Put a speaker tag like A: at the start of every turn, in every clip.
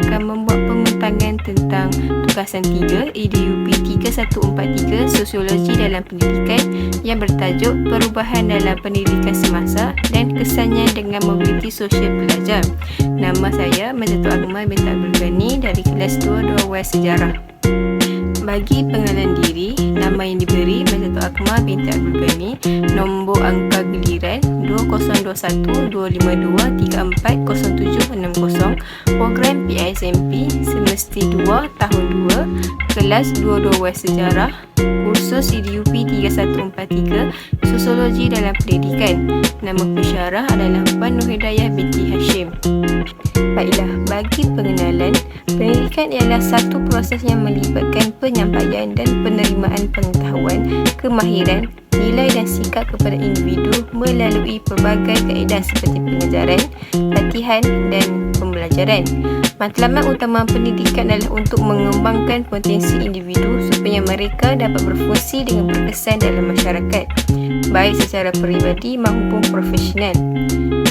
A: akan membuat pembentangkan tentang tugasan 3 EDUP 3143 Sosiologi dalam Pendidikan yang bertajuk Perubahan dalam Pendidikan Semasa dan Kesannya dengan Mobiliti Sosial Pelajar. Nama saya Mazatul Akmal binti Abdul Ghani dari kelas 2 Sejarah. Bagi pengenalan diri, nama yang diberi Mazatul Akmal binti Abdul Ghani, nombor angka giliran 2021-252-340760, program PISMP semesti 2 tahun 2, kelas 22 Sejarah, kursus EDUP 3143 Sosiologi dalam Pendidikan. Nama pensyarah adalah Puan Nur Hidayah binti Hashim. Baiklah, bagi pengenalan, pendidikan ialah satu proses yang melibatkan penyampaian dan penerimaan pengetahuan, kemahiran, nilai dan sikap kepada individu melalui pelbagai kaedah seperti pengajaran, latihan dan pembelajaran. Matlamat utama pendidikan adalah untuk mengembangkan potensi individu supaya mereka dapat berfungsi dengan berkesan dalam masyarakat, baik secara peribadi maupun profesional.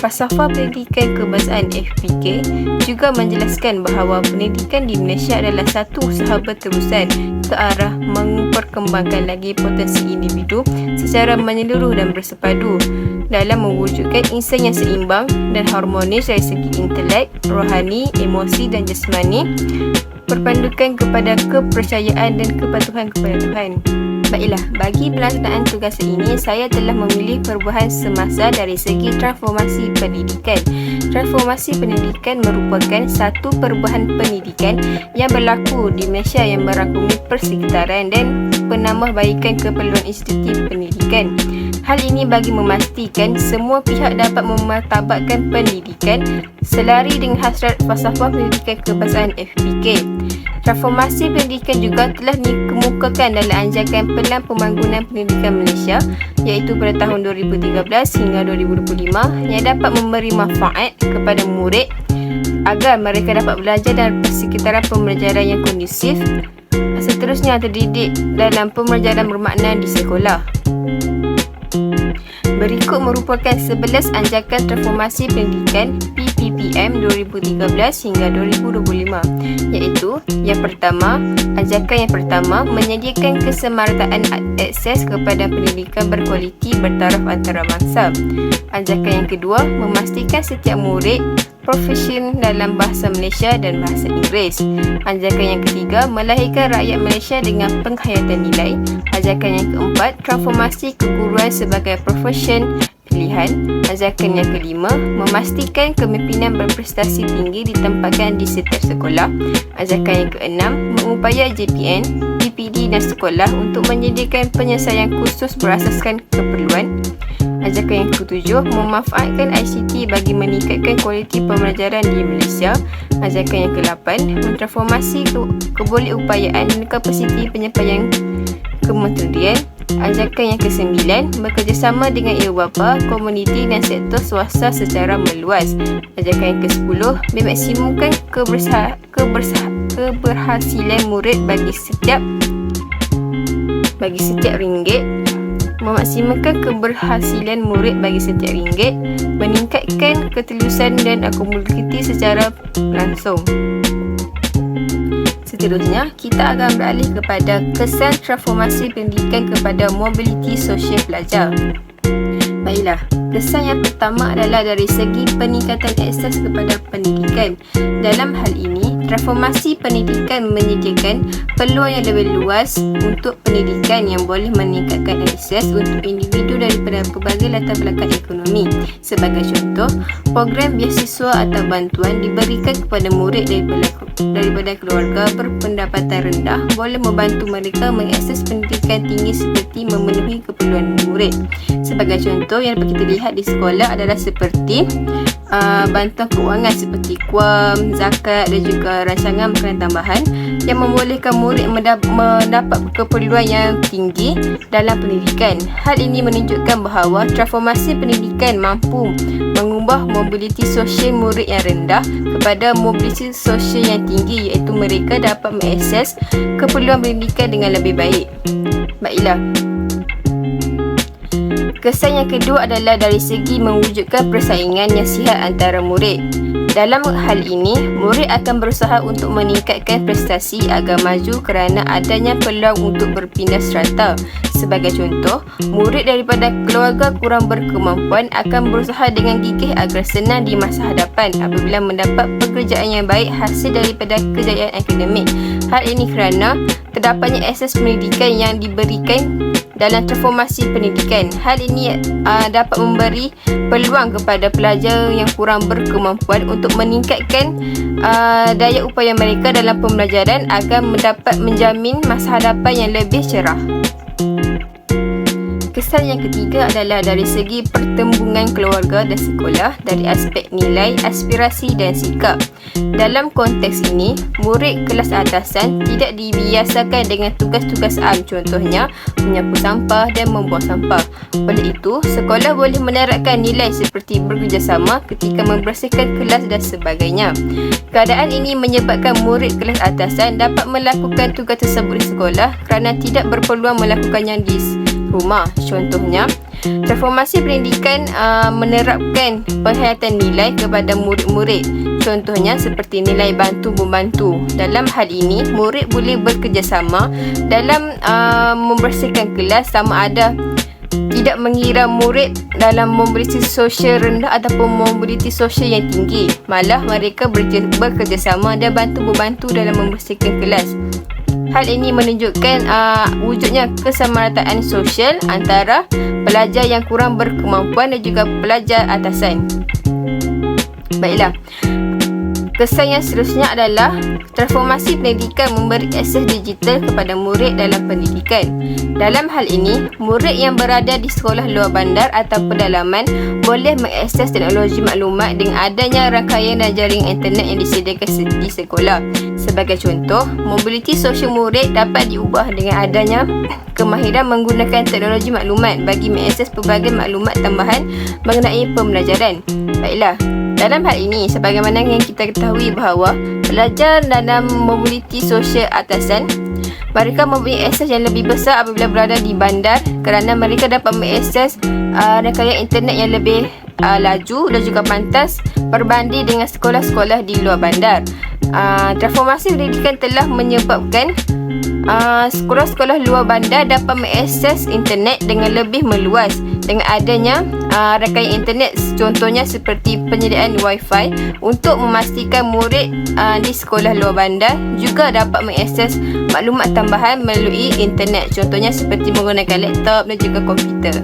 A: Falsafah Pendidikan Kebangsaan FPK juga menjelaskan bahawa pendidikan di Malaysia adalah satu usaha berterusan ke arah memperkembangkan lagi potensi individu secara menyeluruh dan bersepadu dalam mewujudkan insan yang seimbang dan harmonis dari segi intelek, rohani, emosi dan jasmani, berpandukan kepada kepercayaan dan kepatuhan kepada Tuhan. Baiklah, bagi pelaksanaan tugas ini, saya telah memilih perubahan semasa dari segi transformasi pendidikan. Transformasi pendidikan merupakan satu perubahan pendidikan yang berlaku di Malaysia yang merangkumi persekitaran dan penambahbaikan keperluan institusi pendidikan. Hal ini bagi memastikan semua pihak dapat memartabatkan pendidikan selari dengan hasrat falsafah pendidikan kebangsaan FPK. Transformasi pendidikan juga telah dikemukakan dalam anjakan Pelan Pembangunan Pendidikan Malaysia iaitu pada tahun 2013 hingga 2025 yang dapat memberi manfaat kepada murid agar mereka dapat belajar dalam persekitaran pembelajaran yang kondusif, seterusnya terdidik dalam pembelajaran bermakna di sekolah. Berikut merupakan 11 anjakan transformasi pendidikan PPPM 2013 hingga 2025 iaitu anjakan yang pertama menyediakan kesemarataan akses kepada pendidikan berkualiti bertaraf antarabangsa. Anjakan yang kedua memastikan setiap murid profesion dalam bahasa Malaysia dan bahasa Inggeris. Anjakan yang ketiga melahirkan rakyat Malaysia dengan penghayatan nilai. Anjakan yang keempat transformasi keguruan sebagai profesion pilihan. Anjakan yang kelima memastikan kepimpinan berprestasi tinggi ditempatkan di setiap sekolah. Anjakan yang keenam mengupaya JPN, PPD dan sekolah untuk menyediakan penyelesaian khusus berasaskan keperluan. Anjakan yang ketujuh memanfaatkan ICT bagi meningkatkan kualiti pembelajaran di Malaysia. Anjakan yang ke-8 mentransformasi kebolehupayaan dan kapasiti penyampaian kementerian. Anjakan yang ke-9 bekerjasama dengan ibu bapa, komuniti dan sektor swasta secara meluas. Anjakan yang ke-10 memaksimumkan keberhasilan murid bagi setiap ringgit. Memaksimalkan keberhasilan murid bagi setiap ringgit, meningkatkan ketelusan dan akumulasi secara langsung. Seterusnya, kita akan beralih kepada kesan transformasi pendidikan kepada mobiliti sosial pelajar. Baiklah, kesan yang pertama adalah dari segi peningkatan akses kepada pendidikan. Dalam hal ini, transformasi pendidikan menyediakan peluang yang lebih luas untuk pendidikan yang boleh meningkatkan akses untuk individu daripada pelbagai latar belakang ekonomi. Sebagai contoh, program beasiswa atau bantuan diberikan kepada murid daripada keluarga berpendapatan rendah boleh membantu mereka mengakses pendidikan tinggi seperti memenuhi keperluan murid. Sebagai contoh yang dapat kita lihat di sekolah adalah seperti bantuan keuangan seperti KUAM, zakat dan juga rancangan makanan tambahan yang membolehkan murid mendapat keperluan yang tinggi dalam pendidikan. Hal ini menunjukkan bahawa transformasi pendidikan mampu mengubah mobiliti sosial murid yang rendah kepada mobiliti sosial yang tinggi iaitu mereka dapat mengakses keperluan pendidikan dengan lebih baik. Baiklah, kesan yang kedua adalah dari segi mewujudkan persaingan yang sihat antara murid. Dalam hal ini, murid akan berusaha untuk meningkatkan prestasi agar maju kerana adanya peluang untuk berpindah strata. Sebagai contoh, murid daripada keluarga kurang berkemampuan akan berusaha dengan gigih agar senang di masa hadapan apabila mendapat pekerjaan yang baik hasil daripada kejayaan akademik. Hal ini kerana terdapatnya akses pendidikan yang diberikan dalam transformasi pendidikan. Hal ini dapat memberi peluang kepada pelajar yang kurang berkemampuan untuk meningkatkan daya upaya mereka dalam pembelajaran agar mendapat menjamin masa hadapan yang lebih cerah. Kesan yang ketiga adalah dari segi pertembungan keluarga dan sekolah dari aspek nilai, aspirasi dan sikap. Dalam konteks ini, murid kelas atasan tidak dibiasakan dengan tugas-tugas am, contohnya menyapu sampah dan membuang sampah. Oleh itu, sekolah boleh menerapkan nilai seperti bekerjasama ketika membersihkan kelas dan sebagainya. Keadaan ini menyebabkan murid kelas atasan dapat melakukan tugas tersebut di sekolah kerana tidak berpeluang melakukannya di rumah. Contohnya, transformasi pendidikan menerapkan penghayatan nilai kepada murid-murid. Contohnya seperti nilai bantu-membantu. Dalam hal ini, murid boleh bekerjasama dalam membersihkan kelas sama ada tidak mengira murid dalam mobiliti sosial rendah ataupun mobiliti sosial yang tinggi. Malah mereka bekerjasama dan bantu-membantu dalam membersihkan kelas. Hal ini menunjukkan wujudnya kesamarataan sosial antara pelajar yang kurang berkemampuan dan juga pelajar atasan. Baiklah. Kesan yang seterusnya adalah transformasi pendidikan memberi akses digital kepada murid dalam pendidikan. Dalam hal ini, murid yang berada di sekolah luar bandar atau pedalaman boleh mengakses teknologi maklumat dengan adanya rangkaian dan jaringan internet yang disediakan di sekolah. Sebagai contoh, mobiliti sosial murid dapat diubah dengan adanya kemahiran menggunakan teknologi maklumat bagi mengakses pelbagai maklumat tambahan mengenai pembelajaran. Baiklah. Dalam hal ini, sebagaimana yang kita ketahui bahawa pelajar dalam mobiliti sosial atasan, mereka mempunyai akses yang lebih besar apabila berada di bandar kerana mereka dapat mengakses rangkaian internet yang lebih laju dan juga pantas berbanding dengan sekolah-sekolah di luar bandar. Transformasi pendidikan telah menyebabkan sekolah-sekolah luar bandar dapat mengakses internet dengan lebih meluas dengan adanya rangkaian internet, contohnya seperti penyediaan wifi untuk memastikan murid di sekolah luar bandar juga dapat mengakses maklumat tambahan melalui internet, contohnya seperti menggunakan laptop dan juga komputer.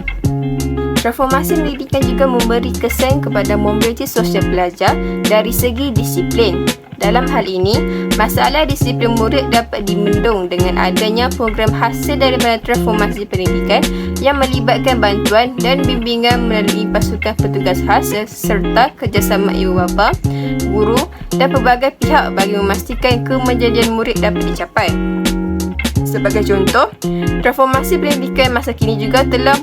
A: Transformasi pendidikan juga memberi kesan kepada mobiliti sosial pelajar dari segi disiplin. Dalam hal ini, masalah disiplin murid dapat dimendung dengan adanya program hasil daripada transformasi pendidikan yang melibatkan bantuan dan bimbingan melalui pasukan petugas khas serta kerjasama ibu bapa, guru dan pelbagai pihak bagi memastikan kemajadian murid dapat dicapai. Sebagai contoh, transformasi pendidikan masa kini juga telah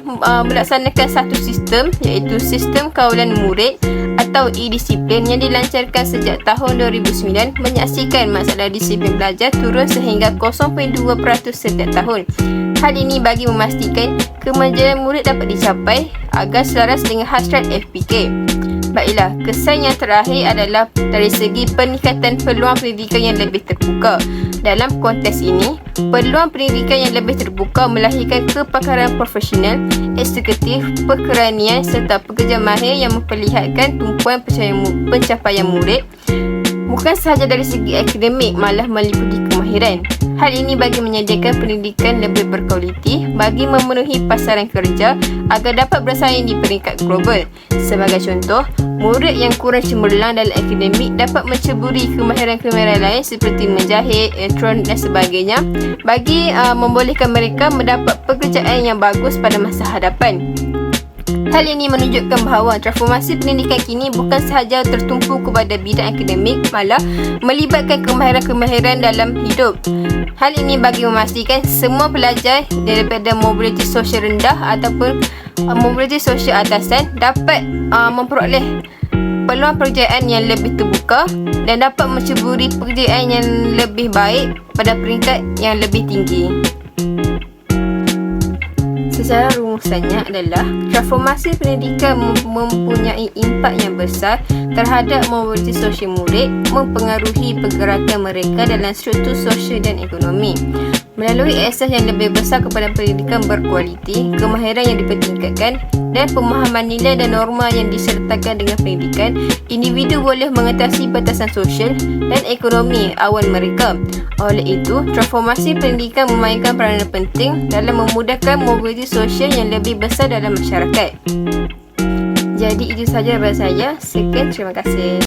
A: melaksanakan satu sistem iaitu sistem kawalan murid atau e-disiplin yang dilancarkan sejak tahun 2009 menyaksikan masalah disiplin belajar turun sehingga 0.2% setiap tahun. Hal ini bagi memastikan kemajuan murid dapat dicapai agar selaras dengan hasrat FPK. Baiklah, kesan yang terakhir adalah dari segi peningkatan peluang pendidikan yang lebih terbuka. Dalam konteks ini, peluang pendidikan yang lebih terbuka melahirkan kepakaran profesional, eksekutif, pekeranian serta pekerja mahir yang memperlihatkan tumpuan pencapaian murid bukan sahaja dari segi akademik malah meliputi kemahiran. Hal ini bagi menyediakan pendidikan lebih berkualiti bagi memenuhi pasaran kerja agar dapat bersaing di peringkat global. Sebagai contoh, murid yang kurang cemerlang dalam akademik dapat menceburi kemahiran-kemahiran lain seperti menjahit, elektronik dan sebagainya bagi membolehkan mereka mendapat pekerjaan yang bagus pada masa hadapan. Hal ini menunjukkan bahawa transformasi pendidikan kini bukan sahaja tertumpu kepada bidang akademik, malah melibatkan kemahiran-kemahiran dalam hidup. Hal ini bagi memastikan semua pelajar daripada mobiliti sosial rendah ataupun mobiliti sosial atasan dapat memperoleh peluang pekerjaan yang lebih terbuka dan dapat menceburi pekerjaan yang lebih baik pada peringkat yang lebih tinggi. Secara rumusannya adalah transformasi pendidikan mempunyai impak yang besar terhadap mobiliti sosial murid, mempengaruhi pergerakan mereka dalam struktur sosial dan ekonomi. Melalui akses yang lebih besar kepada pendidikan berkualiti, kemahiran yang dipertingkatkan dan pemahaman nilai dan norma yang disertakan dengan pendidikan, individu boleh mengatasi batasan sosial dan ekonomi awal mereka. Oleh itu, transformasi pendidikan memainkan peranan penting dalam memudahkan mobiliti sosial yang lebih besar dalam masyarakat. Jadi itu sahaja daripada saya. Sekian, terima kasih.